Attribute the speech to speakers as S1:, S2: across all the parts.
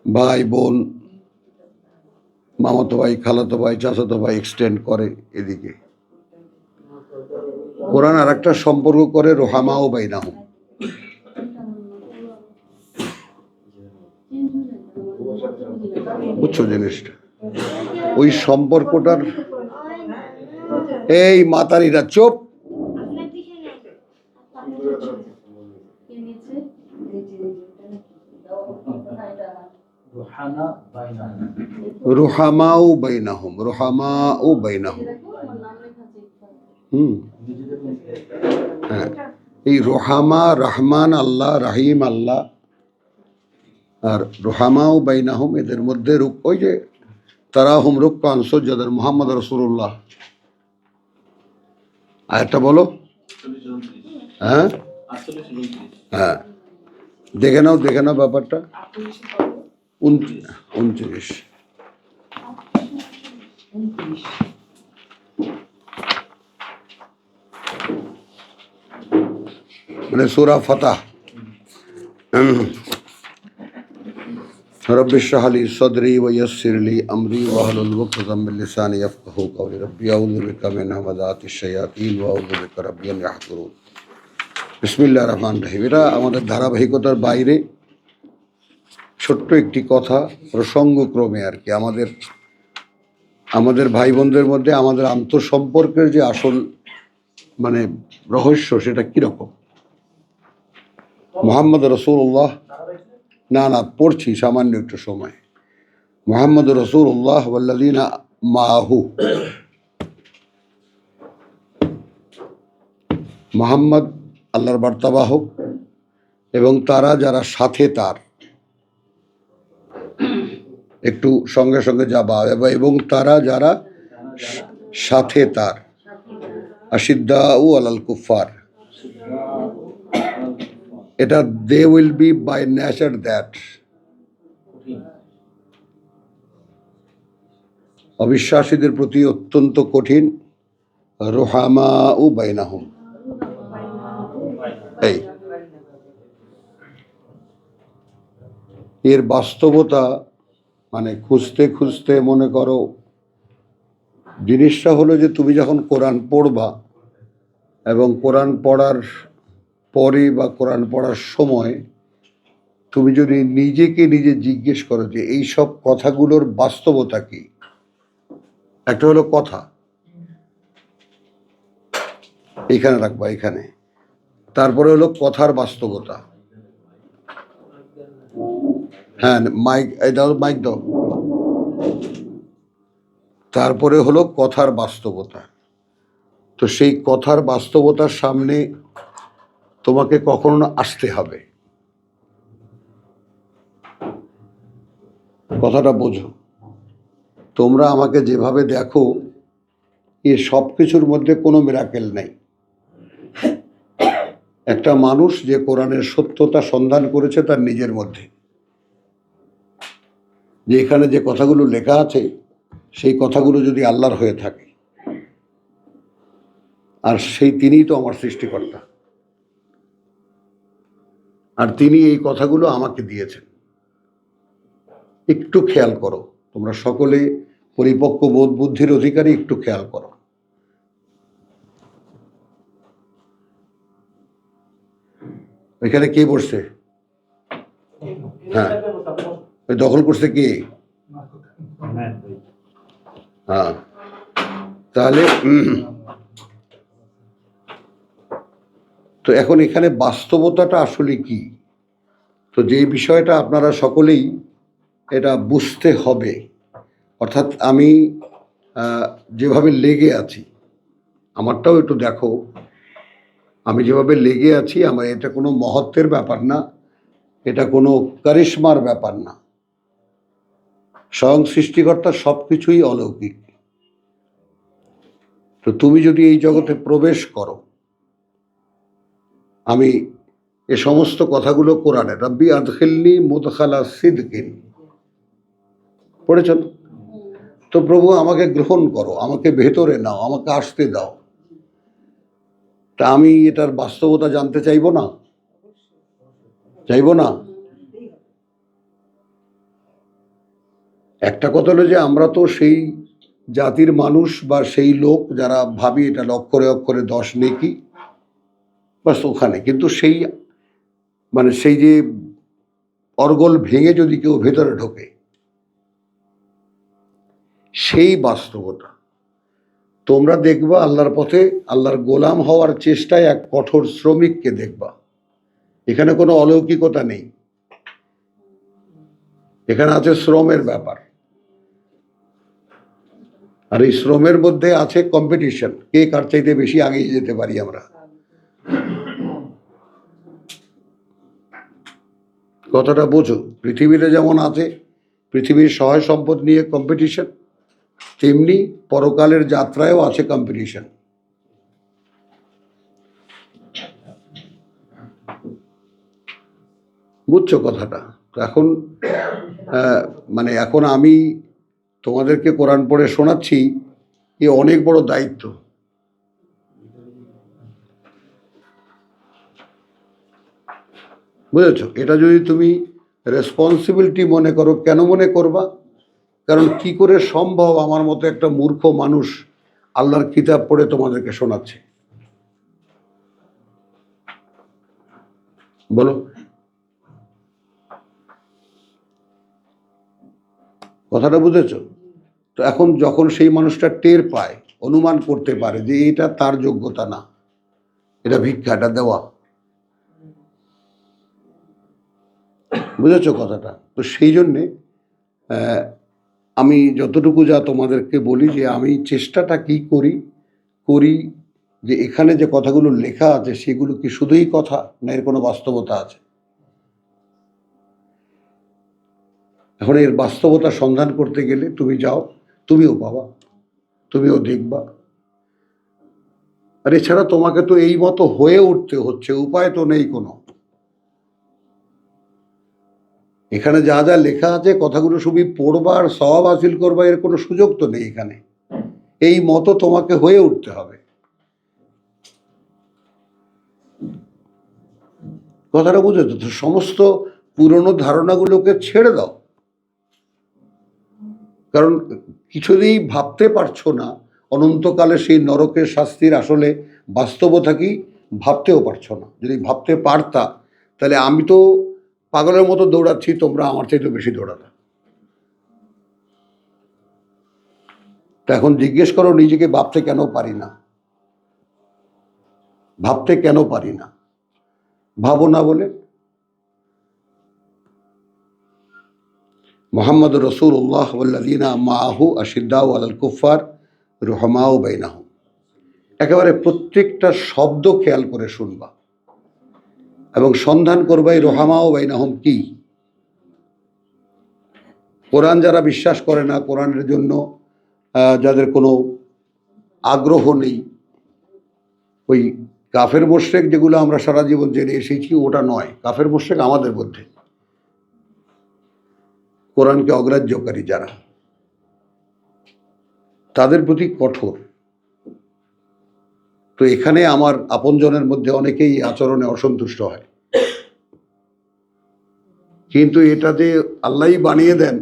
S1: ভাই বোন, মামাতো ভাই, খালাতো ভাই, চাচাতো ভাই এক্সটেন্ড করে এদিকে। কোরআন আর একটা সম্পর্ক করে রোহামা ও বাইনাহুম। বুঝছো জিনিসটা? ওই সম্পর্কটার এই মাতারিরা চোপ। রুহামাউ বাইনাহুম, রুহামাউ বাইনাহুম। হ্যাঁ, এই রোহামা রহমান আল্লাহ, রাহিম আল্লাহ, আর রুহামাউ বাইনাহুম এদের মধ্যে ওই যে তারাহুম রুক্কান সুজ্জাদান মুহাম্মদ রাসূলুল্লাহ। আয়াতটা বলো। হ্যাঁ হ্যাঁ, দেখে নাও ব্যাপারটা। 29 মানে সূরা ফাতাহ। রব্বি ইশরাহ লি সাদরি ওয়া ইয়াসসির লি আমরি ওয়াহলুল উকদাতাম মিন লিসানি ইয়াফকাহু কওলি। রব্বি আউযু বিকা মিন হামাযাতিশ শায়াতিন ওয়া আউযু বিকা রাব্বি আন ইয়াহযুরুন। বিসমিল্লাহির রহমানির রহিম। এটা আমাদের ধারাবাহিকতার বাইরে ছোট্ট একটি কথা, প্রসঙ্গক্রমে আর কি। আমাদের ভাই বোনদের মধ্যে আমাদের আন্তঃসম্পর্কের যে আসল মানে রহস্য, সেটা কিরকম। মুহাম্মদ রাসূলুল্লাহ, না পড়ছি সামান্য একটু সময়। মুহাম্মদ রাসূলুল্লাহ ওয়াল্লাযীনা মাআহু, মুহাম্মদ আল্লাহর বার্তাবাহক এবং তারা যারা সাথে তার, একটু সঙ্গে সঙ্গে যাবা, এবং তারা যারা সাথে তার, আশিদ্দাউ আলাল কুফার, এটা they will be by nature that, অবিশ্বাসীদের প্রতি অত্যন্ত কঠিন। রুহামাউ বাইনাহুম, এই এর বাস্তবতা মানে খুঁজতে খুঁজতে মনে করো জিনিসটা হলো যে তুমি যখন কোরআন পড়বা এবং কোরআন পড়ার পরে বা কোরআন পড়ার সময় তুমি যদি নিজেকে নিজে জিজ্ঞেস করো যে এই সব কথাগুলোর বাস্তবতা কি। একটা হলো কথা, এইখানে রাখবা, এখানে। তারপরে হলো কথার বাস্তবতা। হ্যাঁ, মাইক, এই দাও, মাইক দাও। তারপরে হলো কথার বাস্তবতা। তো সেই কথার বাস্তবতার সামনে তোমাকে কখনো আসতে হবে। কথাটা বোঝো। তোমরা আমাকে যেভাবে দেখো, এ সব কিছুর মধ্যে কোনো মিরাকেল নেই। একটা মানুষ যে কোরআনের সত্যতা সন্ধান করেছে তার নিজের মধ্যে, যে এখানে যে কথাগুলো লেখা আছে সেই কথাগুলো যদি আল্লাহর হয়ে থাকে, আর তিনিই তো আমার সৃষ্টিকর্তা, আর তিনি এই কথাগুলো আমাকে দিয়েছেন। একটু খেয়াল করো, তোমরা সকলে পরিপক্ক বোধ বুদ্ধির অধিকারী, একটু খেয়াল করো। এখানে কে বসছে? হ্যাঁ, ওই দখল করছে কে? হ্যাঁ, তাহলে তো এখন এখানে বাস্তবতাটা আসলে কি? তো যে বিষয়টা আপনারা সকলেই এটা বুঝতে হবে, অর্থাৎ আমি যেভাবে লেগে আছি, আমারটাও একটু দেখো। আমি যেভাবে লেগে আছি, আমার এটা কোনো মহত্বের ব্যাপার না, এটা কোনো কারিশমার ব্যাপার না। স্বয়ং সৃষ্টিকর্তার সব কিছুই অলৌকিক। তো তুমি যদি এই জগতে প্রবেশ করো, আমি এ সমস্ত কথাগুলো কোরআনে, রাব্বি আদখিলনি মুদখালা সিদকিন পড়েছেন তো। প্রভু আমাকে গ্রহণ করো, আমাকে ভেতরে নাও, আমাকে আসতে দাও। তা আমি এটার বাস্তবতা জানতে চাইবো না? একটা কথা হলো যে আমরা তো সেই জাতির মানুষ বা সেই লোক যারা ভাবি এটা অক্ষরে অক্ষরে 10 নেকি, বাস ওখানে। কিন্তু সেই মানে সেই যে অর্গল ভেঙে যদি কেউ ভেতরে ঢোকে, সেই বাস্তবতা তোমরা দেখবা আল্লাহর পথে আল্লাহর গোলাম হওয়ার চেষ্টায় এক কঠোর শ্রমিককে দেখবা। এখানে কোনো অলৌকিকতা নেই, এখানে আছে শ্রমের ব্যাপার। আর এই শ্রমের মধ্যে আছে কম্পিটিশন, কে কার চাইতে বেশি এগিয়ে যেতে পারি আমরা। কথাটা বোঝো, পৃথিবীতে যেমন আছে পৃথিবীর সহায় সম্পদ নিয়ে কম্পিটিশন, তেমনি পরকালের যাত্রায়ও আছে কম্পিটিশন। বুঝছো কথাটা? তো এখন মানে এখন আমি তোমাদেরকে কোরআন পড়ে শোনাচ্ছি, এ অনেক বড় দায়িত্ব। বুঝেছো? এটা যদি তুমি রেসপন্সিবিলিটি মনে করো, কেন মনে করবা? কারণ কি করে সম্ভব আমার মতো একটা মূর্খ মানুষ আল্লাহর কিতাব পড়ে তোমাদেরকে শোনাচ্ছে? বলো, কথাটা বুঝেছো? তো এখন যখন সেই মানুষটা টের পায়, অনুমান করতে পারে যে এটা তার যোগ্যতা না, এটা ভিক্ষা, এটা দেওয়া। বুঝেছো কথাটা? তো সেই জন্যে আমি যতটুকু যা তোমাদেরকে বলি যে আমি চেষ্টাটা কি করি করি যে এখানে যে কথাগুলো লেখা আছে সেগুলো কি শুধুই কথা, না এর কোনো বাস্তবতা আছে? এখন এর বাস্তবতা সন্ধান করতে গেলে তুমি যাও, তুমিও পাবা, তুমিও দেখবা। আর এছাড়া তোমাকে তো এই মতো হয়ে উঠতে হচ্ছে, উপায় তো নেই কোনো। এখানে যা যা লেখা আছে কথাগুলো শুধু পড়বা আর সওয়াব হাসিল করবা, এর কোনো সুযোগ তো নেই এখানে। এই মতো তোমাকে হয়ে উঠতে হবে। কথাটা বুঝেছো তো? সমস্ত পুরনো ধারণাগুলোকে ছেড়ে দাও। কারণ কিছুতেই ভাবতে পারছো না অনন্তকালে সেই নরকের শাস্তির আসলে বাস্তবতা কি, ভাবতেও পারছো না। যদি ভাবতে পারতা তাহলে আমি তো পাগলের মতো দৌড়াচ্ছি, তোমরা আমার চাইতে বেশি দৌড়াতা। তা এখন জিজ্ঞেস করো নিজেকে, ভাবতে কেন পারি না? ভাবতে কেন পারি না? ভাবো না বলে। মোহাম্মদ রসুল্লাহ ওয়াল্লাযীনা মাআহু আশিদ্দাউ আলাল কুফফার রুহামাউ বাইনাহুম। একেবারে প্রত্যেকটা শব্দ খেয়াল করে শুনবা এবং সন্ধান করবা এই রোহামাও বাইনাহুম কি। কোরআন যারা বিশ্বাস করে না, কোরআনের জন্য যাদের কোনো আগ্রহ নেই, ওই কাফের মোশরেক যেগুলো আমরা সারা জীবন জেনে এসেছি ওটা নয়। কাফের মোশরেক আমাদের মধ্যে, কোরআনকে অগ্রাহ্যকারী যারা, তাদের প্রতি কঠোর। তো এখানে আমার আপনজনের মধ্যে অনেকেই আচরণে অসন্তুষ্ট হয়, কিন্তু এটা যে আল্লাহই বানিয়ে দেন,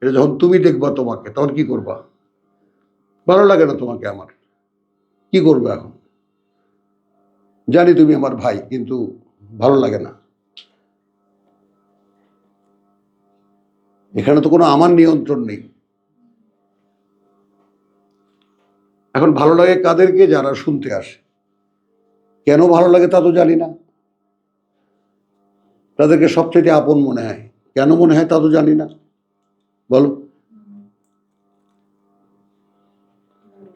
S1: এটা যখন তুমি দেখবা তোমাকে, তখন কি করবা? ভালো লাগে না তোমাকে আমার, কি করবে এখন? জানি তুমি আমার ভাই, কিন্তু ভালো লাগে না। এখানে তো কোনো আমার নিয়ন্ত্রণ নেই। এখন ভালো লাগে কাদেরকে? যারা শুনতে আসে। কেন ভালো লাগে তা তো জানি না, তাদেরকে সবচেয়ে আপন মনে হয়। কেন মনে হয় তা তো জানি না, বলো।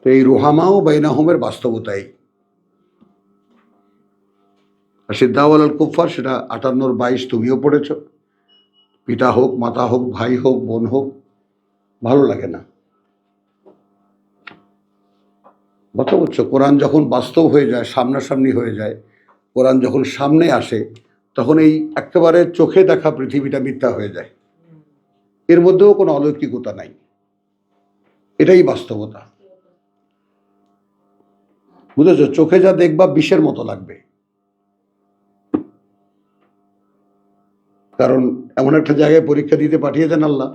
S1: তো এই রোহামাও বাইনাহুমের বাস্তবতাই। আর সিদ্দাওয়াল আল কুফার, সেটা 58-22 তুমিও পড়েছ। পিতা হোক, মাতা হোক, ভাই হোক, বোন হোক, ভালো লাগে না। কথা বলছো? কোরআন যখন বাস্তব হয়ে যায়, সামনাসামনি হয়ে যায়, কোরআন যখন সামনে আসে, তখন এই একেবারে চোখে দেখা পৃথিবীটা মিথ্যা হয়ে যায়। এর মধ্যেও কোনো অলৌকিকতা নাই, এটাই বাস্তবতা। বুঝেছো? চোখে যা দেখবা বিষের মতো লাগবে। কারণ এমন একটা জায়গায় পরীক্ষা দিতে পাঠিয়ে দেন আল্লাহ,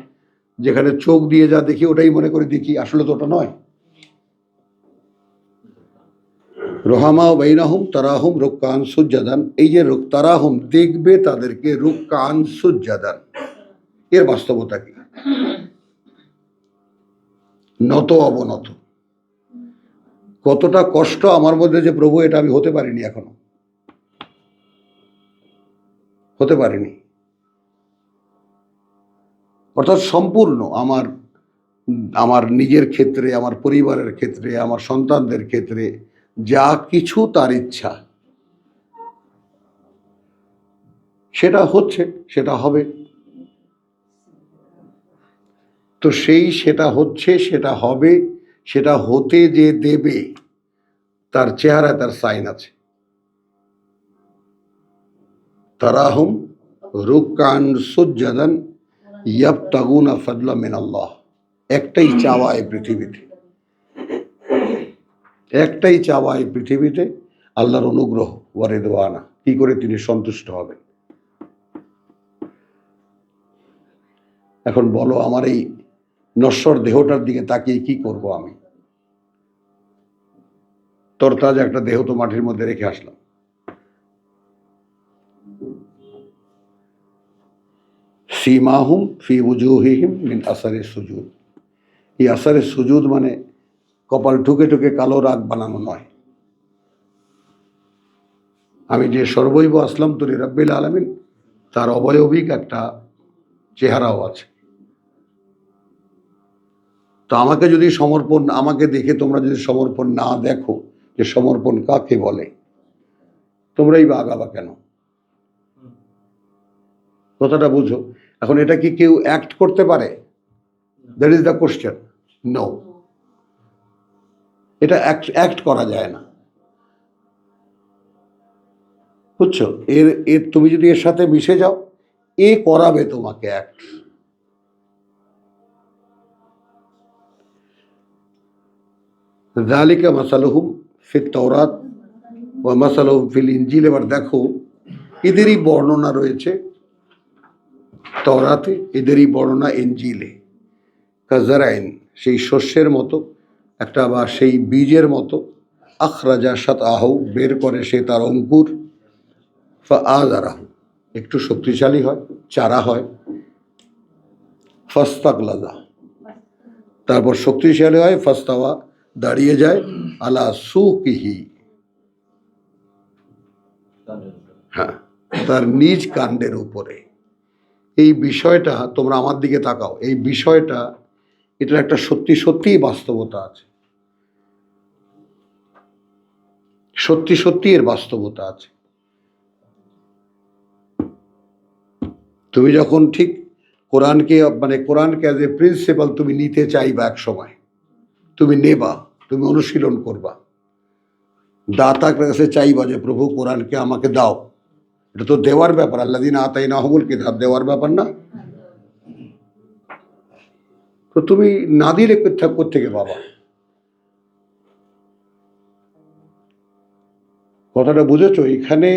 S1: যেখানে চোখ দিয়ে যা দেখি ওটাই মনে করে দেখি, আসলে তো ওটা নয়। রোহামা বাইনাহুম তারাহুম রুক্কান সুজ্জাদান, এই যে তারাহুম দেখবে তাদেরকে, রুক্কান সুজ্জাদান, এর বাস্তবতা কি? নত অবনত। কতটা কষ্ট আমার মধ্যে যে প্রভু, এটা আমি হতে পারিনি, এখনো হতে পারিনি। অর্থাৎ সম্পূর্ণ আমার আমার নিজের ক্ষেত্রে, আমার পরিবারের ক্ষেত্রে, আমার সন্তানদের ক্ষেত্রে যা কিছু তার ইচ্ছা সেটা হচ্ছে, সেটা হবে। তো সেটা হচ্ছে, সেটা হবে, সেটা হতে যে দেবে তার চেহারায় তার সাইন আছে। তারাহুম রুক্কান সুজ্জাদান ইয়াবতাগুনা ফাদলা মিনাল্লাহ। একটাই চাওয়া এই পৃথিবীতে, একটাই চাওয়া এই পৃথিবীতে, আল্লাহর অনুগ্রহ ওয়া রিদওয়ানা, কি করে তিনি সন্তুষ্ট হবেন। এখন বলো, আমার এই নশ্বর দেহটার দিকে তাকিয়ে কি করব আমি? তরতাজা একটা দেহ তো মাটির মধ্যে রেখে আসলাম। সীমাহুম ফি উজুহিহিম মিন আসারে সুজুদ। এই আসারে সুজুদ মানে কপাল ঠুকে ঠুকে কালো রাগ বানানো নয়। আমি যে সর্বৈব আসলাম তো লিরাব্বিল আলামিন, তার অবয়বিক একটা চেহারাও আছে। তো আমাকে যদি সমর্পণ, আমাকে দেখে তোমরা যদি সমর্পণ না দেখো, যে সমর্পণ কাকে বলে, তোমরাই বা আগাবা কেন? কথাটা বুঝো। এখন এটা কি কেউ অ্যাক্ট করতে পারে? That is the question. No, এটা অ্যাক্ট করা যায় না, বুঝছো? এর এর তুমি যদি এর সাথে মিশে যাও, এ করাবে তোমাকে অ্যাক্ট। যালিকা মাসালুহুম ফিত তাওরাত ওয়া মাসালুহুম ফিল ইনজিল। এবার দেখো, এদেরই বর্ণনা রয়েছে তওরাতে, এদেরই বর্ণনা ইনজিলে। কাজারাইন, সেই শস্যের মতো একটা, বা সেই বীজের মতো, আখরাজা শাতআহু, বের করে সে তার অঙ্কুর, ফাআযারাহু, একটু শক্তিশালী হয়, চারা হয়, ফাস্তাগলাযা, তারপর শক্তিশালী হয়, ফাস্তাওয়া, দাঁড়িয়ে যায়, আলা সুকিহি, হ্যাঁ, তার নিজ কাণ্ডের উপরে। এই বিষয়টা তোমরা আমার দিকে তাকাও, এই বিষয়টা, এটার একটা সত্যি সত্যিই বাস্তবতা আছে, সত্যি সত্যি এর বাস্তবতা আছে। তুমি যখন ঠিক কোরআনকে, মানে কোরআনকে অ্যাজ এ প্রিন্সিপাল তুমি নিতে চাইবা, এক সময় তুমি নেবা, তুমি অনুশীলন করবা, দাতার কাছে চাইবা যে প্রভু কোরআনকে আমাকে দাও। এটা তো দেওয়ার ব্যাপার, আল্লাযীনা আতাইনাহুমুল কিতাব, দেওয়ার ব্যাপার না? তো তুমি না দিলে কোত্থেকে পাবা? কথাটা বুঝেছো? এখানে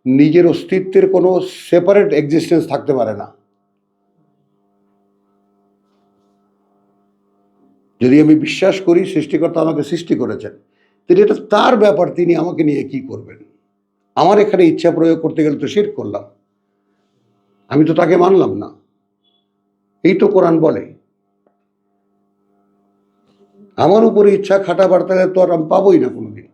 S1: নিজের অস্তিত্বের কোনো সেপারেট এক্সিস্টেন্স থাকতে পারে না। যদি আমি বিশ্বাস করি সৃষ্টিকর্তা আমাকে সৃষ্টি করেছেন, তিনি, এটা তার ব্যাপার, তিনি আমাকে নিয়ে কি করবেন। আমার এখানে ইচ্ছা প্রয়োগ করতে গেলে তো শিরক করলাম, আমি তো তাকে মানলাম না। এই তো কোরআন বলে। আমার উপরে ইচ্ছা খাটাবার, তাহলে তো আর আমি পাবোই না কোনোদিন।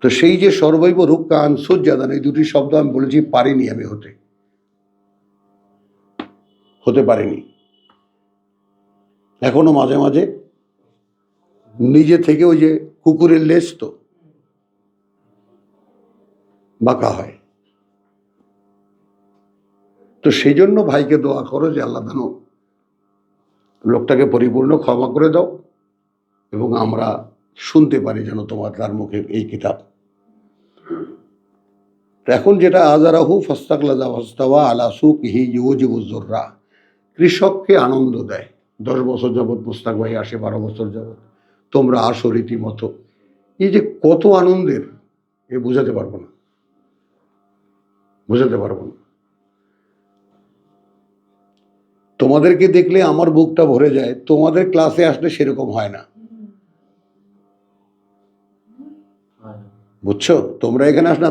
S1: তো সেই যে সর্বৈব রুক্কান সুজ্জাদান, এই দুটি শব্দ আমি বলেছি, পারিনি আমি হতে পারিনি। এখনো মাঝে মাঝে নিজে থেকে, ওই যে কুকুরের লেজ তো বাঁকা হয়। তো সেই জন্য ভাইকে দোয়া করো যে আল্লাহ যেন লোকটাকে পরিপূর্ণ ক্ষমা করে দাও, এবং আমরা শুনতে পারি যেন তোমার, তার মুখে এই কিতাব। এখন যেটা আজারাহু ফাস্তাগলাযা ওয়াস্তাওয়া আলা সুকিহি ইউজিবুজ যুররা, কৃষককে আনন্দ দেয়। 10 বছর যাবৎ মুস্তাক ভাই আসে, 12 বছর যাবৎ তোমরা আসো রীতিমতো। এই যে কত আনন্দের, এ বোঝাতে পারবো না, বোঝাতে পারবো না। তোমাদেরকে দেখলে আমার বুকটা ভরে যায়, তোমাদের ক্লাসে আসলে সেরকম হয় না। বুঝছো? তোমরা এখানে আস না,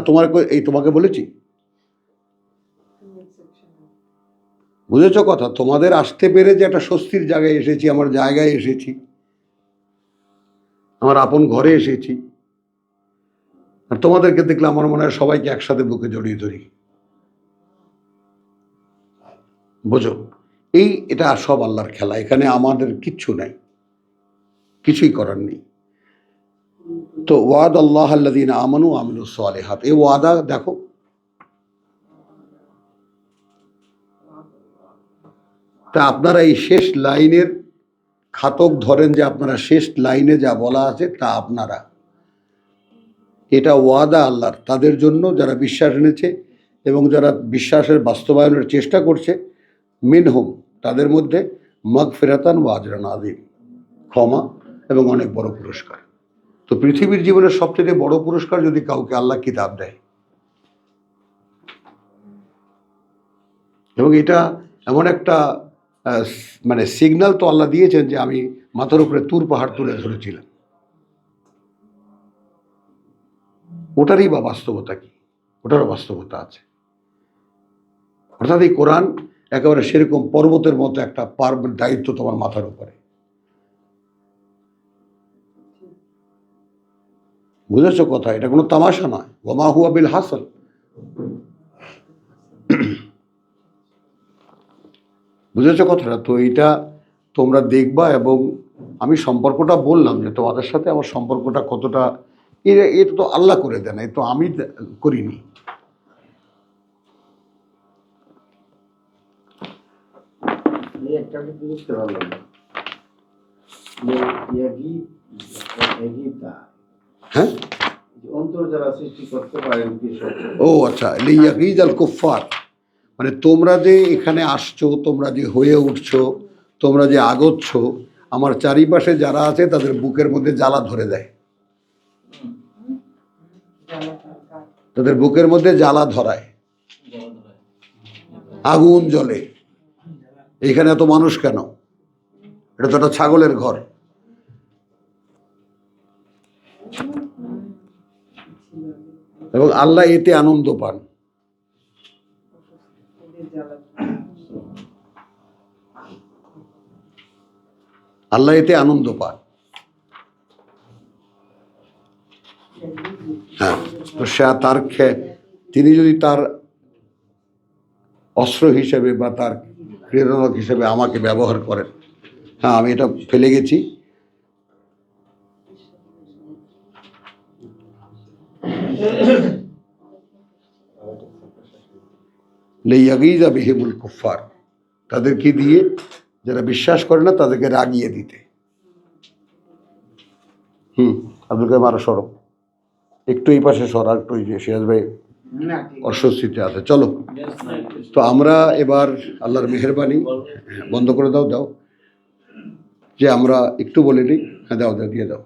S1: তোমাকে বলেছি, বুঝেছো কথা? তোমাদের আসতে পেরে যে একটা স্বস্তির জায়গায় এসেছি, আমার জায়গায় এসেছি, আমার আপন ঘরে এসেছি। আর তোমাদেরকে দেখলে আমার মনে হয় সবাইকে একসাথে বুকে জড়িয়ে ধরি। বোঝো? এটা সব আল্লাহর খেলা, এখানে আমাদের কিচ্ছু নাই, কিছুই করার নেই। তো ওয়াদ আল্লাহ আল্লাযীনা আমানু ওয়া আমিলুস সালিহাত, এই ওয়াদা দেখো, তা আপনারা এই শেষ লাইনের খাতক ধরেন যে আপনারা শেষ লাইনে যা বলা আছে তা আপনারা, এটা ওয়াদা আল্লাহর তাদের জন্য যারা বিশ্বাস এনেছে এবং যারা বিশ্বাসের বাস্তবায়নের চেষ্টা করছে। মিনহুম, তাদের মধ্যে মাগফিরাতান ওয়া আজরান আযীম, ক্ষমা এবং অনেক বড় পুরস্কার। তো পৃথিবীর জীবনের সবচেয়ে বড় পুরস্কার যদি কাউকে আল্লাহ কিতাব দেয়, এবং এটা এমন একটা মানে সিগন্যাল তো আল্লাহ দিয়েছেন যে আমি মাথার উপরে তুর পাহাড় তুলে ধরেছিলাম, ওটারই বা বাস্তবতা কি? ওটারও বাস্তবতা আছে। অর্থাৎ এই কোরআন একেবারে সেরকম পর্বতের মতো একটা দায়িত্ব তোমার মাথার উপরে। বুঝেছো কথা? এটা কোনো তামাশা নয়। ওমা হুয়া বিল হাসান। বুঝেছো কথাটা? তো এটা তোমরা দেখবা, এবং আমি সম্পর্কটা বললাম যে তোমাদের সাথে আমার সম্পর্কটা কতটা, এটা তো আল্লাহ করে দেন, এ তো আমি করিনি। হ্যাঁ, ও আচ্ছা, লিয়াগীজ আল কুফার, মানে তোমরা যে এখানে আসছো, তোমরা যে হয়ে উঠছো, তোমরা যে আগোচ্ছ, আমার চারিপাশে যারা আছে তাদের বুকের মধ্যে জ্বালা ধরে দেয়, তাদের বুকের মধ্যে জ্বালা ধরায়, আগুন জ্বলে। এখানে এত মানুষ কেন? এটা তো একটা ছাগলের ঘর। এবং আল্লাহ এতে আনন্দ পান। আল্লাহ এতে আনন্দ পান। হ্যাঁ, তো সে তার তিনি যদি তার অস্ত্র হিসেবে বা তার প্রেরণক হিসেবে আমাকে ব্যবহার করেন, হ্যাঁ আমি এটা ফেলে গেছি। লিয়াগীজা বিহিমুল কুফার, তাদেরকে দিয়ে যারা বিশ্বাস করে না তাদেরকে রাগিয়ে দিতে। আব্দুল কাইম আরো সরব, একটু এই পাশে সর, আর একটু সিরাজ ভাই অস্বস্তিতে আছে। চলো, তো আমরা এবার আল্লাহর মেহেরবানি, বন্ধ করে দাও, যে আমরা একটু বলে নিই। হ্যাঁ, দাও দিয়ে দাও।